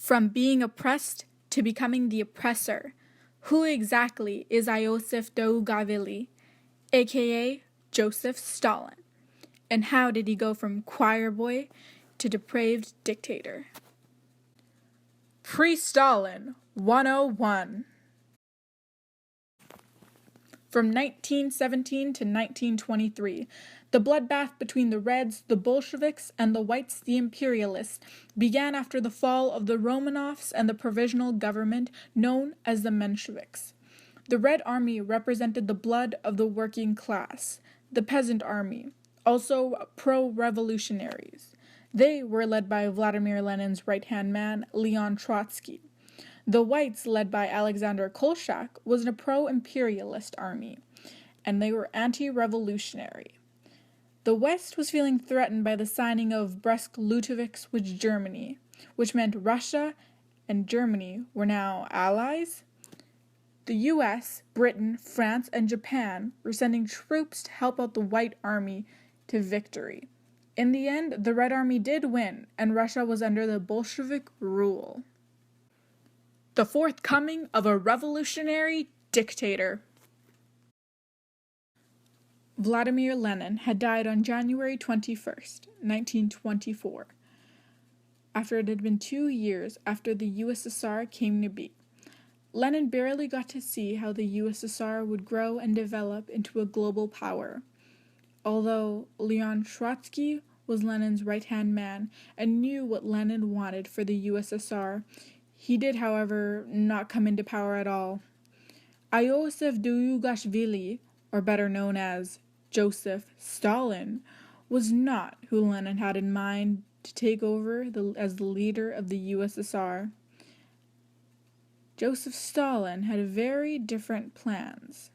From being oppressed to becoming the oppressor. Who exactly is Iosif Dougauvili, aka Joseph Stalin? And how did he go from choir boy to depraved dictator? Pre-Stalin 101. From 1917 to 1923, the bloodbath between the Reds, the Bolsheviks, and the Whites, the Imperialists, began after the fall of the Romanovs and the provisional government known as the Mensheviks. The Red Army represented the blood of the working class, the peasant army, also pro-revolutionaries. They were led by Vladimir Lenin's right-hand man, Leon Trotsky. The Whites, led by Alexander Kolchak, was a pro-imperialist army, and they were anti-revolutionary. The West was feeling threatened by the signing of Brest-Litovsk with Germany, which meant Russia and Germany were now allies. The US, Britain, France, and Japan were sending troops to help out the White Army to victory. In the end, the Red Army did win, and Russia was under the Bolshevik rule. The forthcoming of a revolutionary dictator. Vladimir Lenin had died on January 21st, 1924, after it had been 2 years after the USSR came to be. Lenin barely got to see how the USSR would grow and develop into a global power. Although Leon Trotsky was Lenin's right-hand man and knew what Lenin wanted for the USSR, he did, however, not come into power at all. Iosif Dougauvili, or better known as Joseph Stalin, was not who Lenin had in mind to take over as the leader of the USSR. Joseph Stalin had very different plans.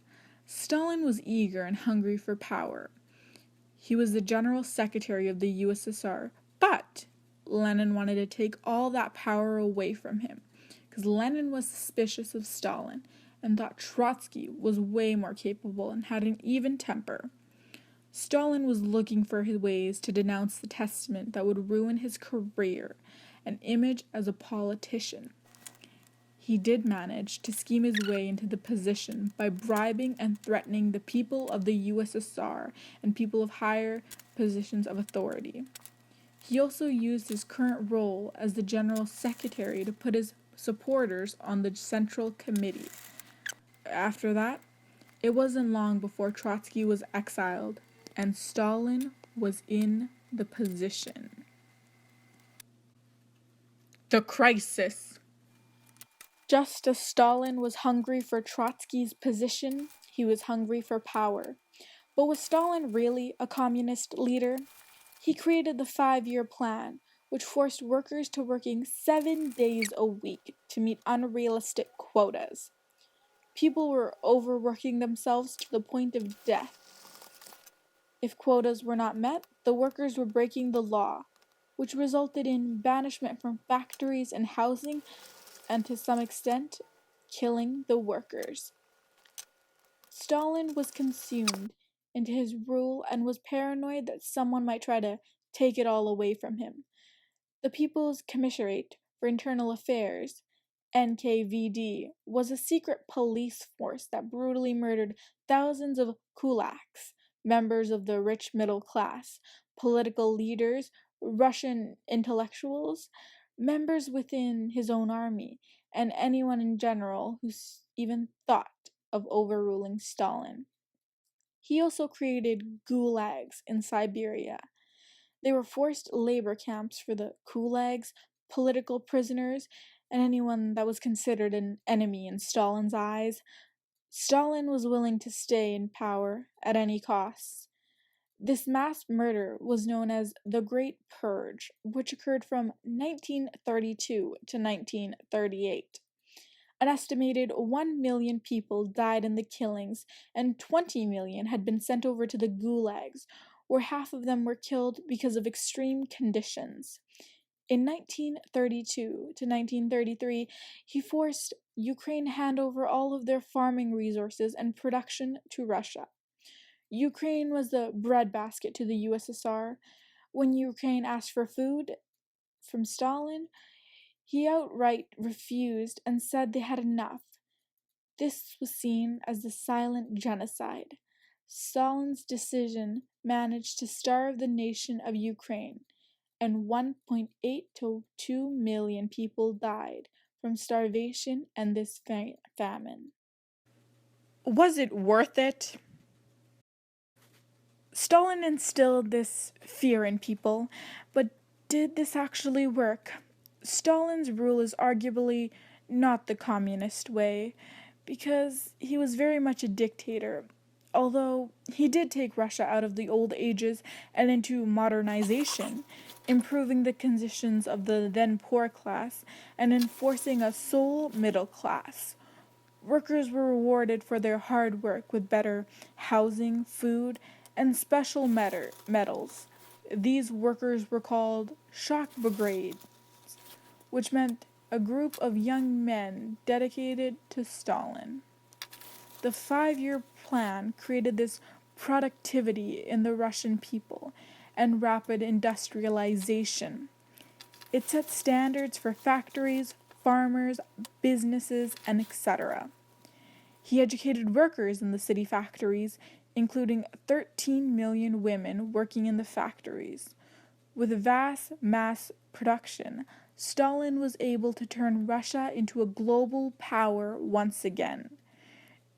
Stalin was eager and hungry for power. He was the general secretary of the USSR, but Lenin wanted to take all that power away from him, because Lenin was suspicious of Stalin and thought Trotsky was way more capable and had an even temper. Stalin was looking for his ways to denounce the testament that would ruin his career and image as a politician. He did manage to scheme his way into the position by bribing and threatening the people of the USSR and people of higher positions of authority. He also used his current role as the General Secretary to put his supporters on the Central Committee. After that, it wasn't long before Trotsky was exiled and Stalin was in the position. The crisis. Just as Stalin was hungry for Trotsky's position, he was hungry for power. But was Stalin really a communist leader? He created the 5-year plan, which forced workers to working 7 days a week to meet unrealistic quotas. People were overworking themselves to the point of death. If quotas were not met, the workers were breaking the law, which resulted in banishment from factories and housing, and to some extent, killing the workers. Stalin was consumed into his rule and was paranoid that someone might try to take it all away from him. The People's Commissariat for Internal Affairs, NKVD, was a secret police force that brutally murdered thousands of kulaks, members of the rich middle class, political leaders, Russian intellectuals, members within his own army, and anyone in general who even thought of overruling Stalin. He also created gulags in Siberia. They were forced labor camps for the kulaks, political prisoners, and anyone that was considered an enemy in Stalin's eyes. Stalin was willing to stay in power at any cost. This mass murder was known as the Great Purge, which occurred from 1932 to 1938. An estimated 1 million people died in the killings, and 20 million had been sent over to the gulags, where half of them were killed because of extreme conditions. In 1932 to 1933, he forced Ukraine to hand over all of their farming resources and production to Russia. Ukraine was the breadbasket to the USSR. When Ukraine asked for food from Stalin, He outright refused and said they had enough. This was seen as the silent genocide. Stalin's decision managed to starve the nation of Ukraine, and 1.8 to 2 million people died from starvation and this famine. Was it worth it? Stalin instilled this fear in people, but did this actually work? Stalin's rule is arguably not the communist way, because he was very much a dictator. Although he did take Russia out of the old ages and into modernization, improving the conditions of the then poor class and enforcing a sole middle class. Workers were rewarded for their hard work with better housing, food, and special medals. These workers were called shock brigades, which meant a group of young men dedicated to Stalin. The 5-year plan created this productivity in the Russian people and rapid industrialization. It set standards for factories, farmers, businesses, and etc. He educated workers in the city factories, including 13 million women working in the factories. With vast mass production, Stalin was able to turn Russia into a global power once again.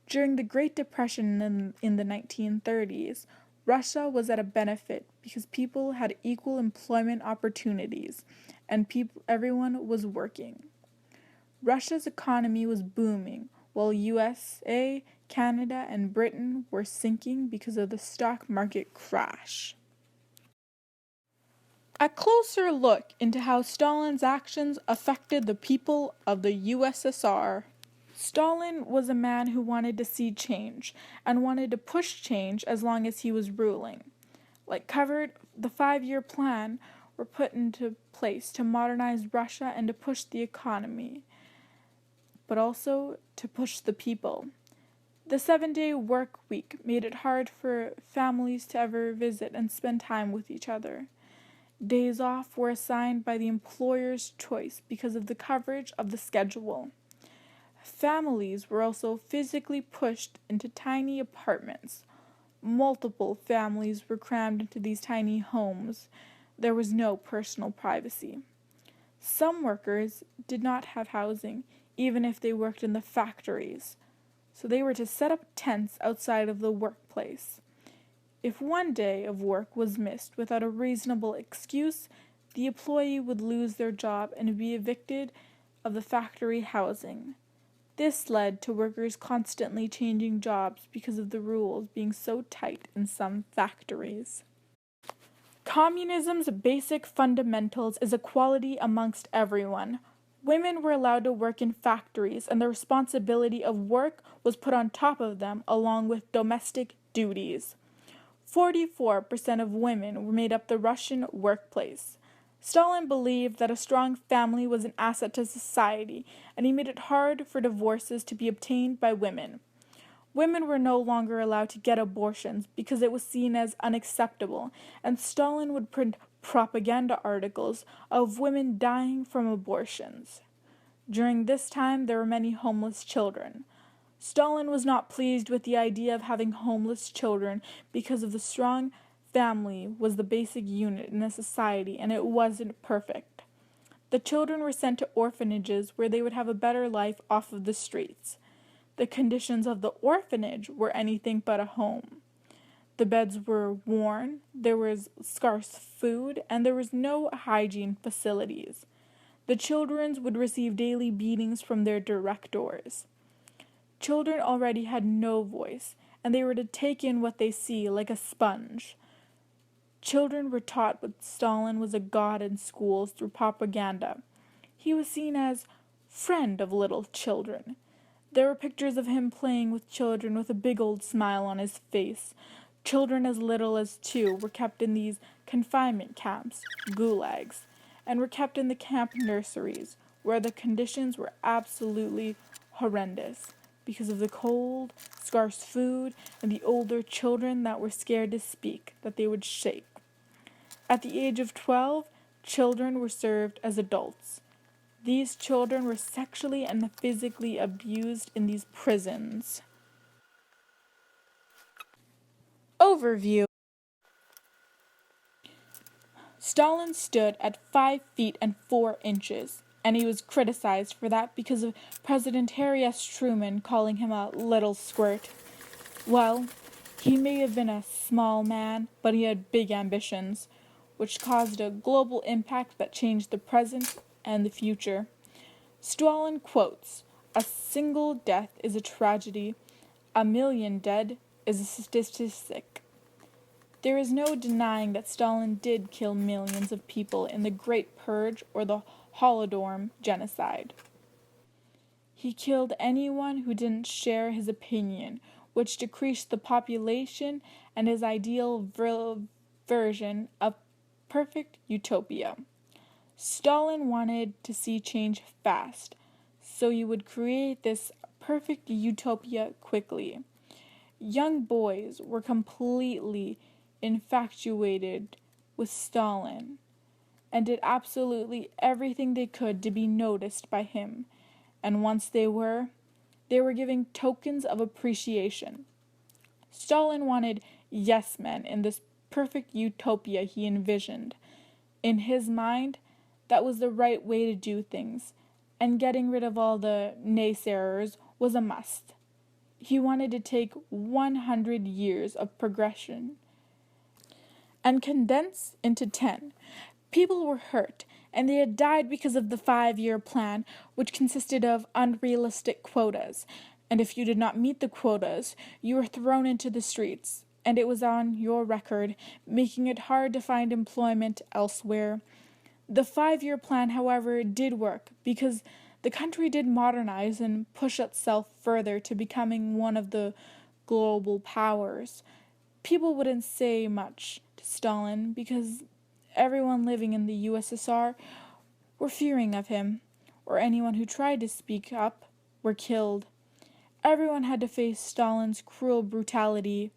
During the Great Depression in the 1930s, Russia was at a benefit because people had equal employment opportunities and everyone was working. Russia's economy was booming, while USA, Canada, and Britain were sinking because of the stock market crash. A closer look into how Stalin's actions affected the people of the USSR. Stalin was a man who wanted to see change and wanted to push change as long as he was ruling. Like covered, the 5-year plan were put into place to modernize Russia and to push the economy, but also to push the people. The 7-day work week made it hard for families to ever visit and spend time with each other. Days off were assigned by the employer's choice because of the coverage of the schedule. Families were also physically pushed into tiny apartments. Multiple families were crammed into these tiny homes. There was no personal privacy. Some workers did not have housing, even if they worked in the factories, so they were to set up tents outside of the workplace. If one day of work was missed without a reasonable excuse, the employee would lose their job and be evicted of the factory housing. This led to workers constantly changing jobs because of the rules being so tight in some factories. Communism's basic fundamentals is equality amongst everyone. Women were allowed to work in factories, and the responsibility of work was put on top of them along with domestic duties. 44% of women made up the Russian workplace. Stalin believed that a strong family was an asset to society, and he made it hard for divorces to be obtained by women. Women were no longer allowed to get abortions because it was seen as unacceptable, and Stalin would print propaganda articles of women dying from abortions. During this time, there were many homeless children. Stalin was not pleased with the idea of having homeless children because of the strong family was the basic unit in a society and it wasn't perfect. The children were sent to orphanages where they would have a better life off of the streets. The conditions of the orphanage were anything but a home. The beds were worn, there was scarce food, and there was no hygiene facilities. The children would receive daily beatings from their directors. Children already had no voice, and they were to take in what they see like a sponge. Children were taught that Stalin was a god in schools through propaganda. He was seen as friend of little children. There were pictures of him playing with children with a big old smile on his face. Children as little as 2 were kept in these confinement camps, gulags, and were kept in the camp nurseries, where the conditions were absolutely horrendous because of the cold, scarce food, and the older children that were scared to speak, that they would shake. At the age of 12, children were served as adults. These children were sexually and physically abused in these prisons. Overview. Stalin stood at 5 feet and 4 inches, and he was criticized for that because of President Harry S. Truman calling him a little squirt. Well, he may have been a small man, but he had big ambitions, which caused a global impact that changed the present and the future. Stalin quotes, "A single death is a tragedy. A million dead is a statistic." There is no denying that Stalin did kill millions of people in the Great Purge or the Holodomor genocide. He killed anyone who didn't share his opinion, which decreased the population and his ideal version of perfect utopia. Stalin wanted to see change fast, so he would create this perfect utopia quickly. Young boys were completely infatuated with Stalin and did absolutely everything they could to be noticed by him, and once they were giving tokens of appreciation. Stalin wanted yes men in this perfect utopia he envisioned. In his mind, that was the right way to do things, and getting rid of all the naysayers was a must. He wanted to take 100 years of progression and condense into 10. People were hurt, and they had died because of the 5-year plan, which consisted of unrealistic quotas. And if you did not meet the quotas, you were thrown into the streets, and it was on your record, making it hard to find employment elsewhere. The 5-year plan, however, did work because the country did modernize and push itself further to becoming one of the global powers. People wouldn't say much to Stalin because everyone living in the USSR were fearing of him, or anyone who tried to speak up were killed. Everyone had to face Stalin's cruel brutality.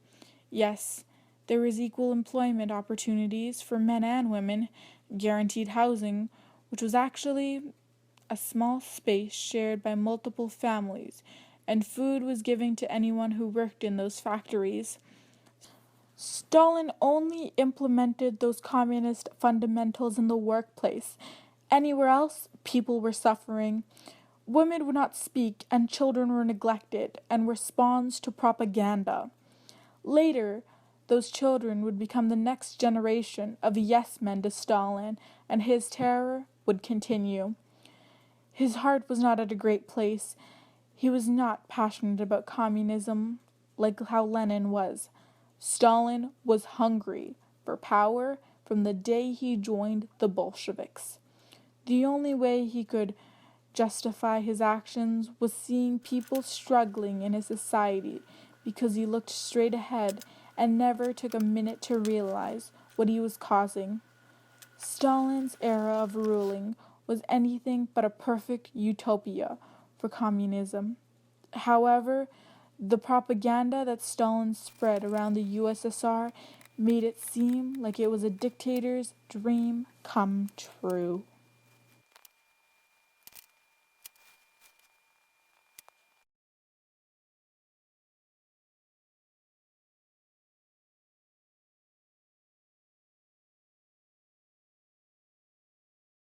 Yes, there was equal employment opportunities for men and women, guaranteed housing, which was actually a small space shared by multiple families, and food was given to anyone who worked in those factories. Stalin only implemented those communist fundamentals in the workplace. Anywhere else, people were suffering. Women would not speak, and children were neglected and were spawns to propaganda. Later, those children would become the next generation of yes men to Stalin, and his terror would continue. His heart was not at a great place. He was not passionate about communism like how Lenin was. Stalin was hungry for power from the day he joined the Bolsheviks. The only way he could justify his actions was seeing people struggling in his society because he looked straight ahead and never took a minute to realize what he was causing. Stalin's era of ruling was anything but a perfect utopia for communism. However, the propaganda that Stalin spread around the USSR made it seem like it was a dictator's dream come true.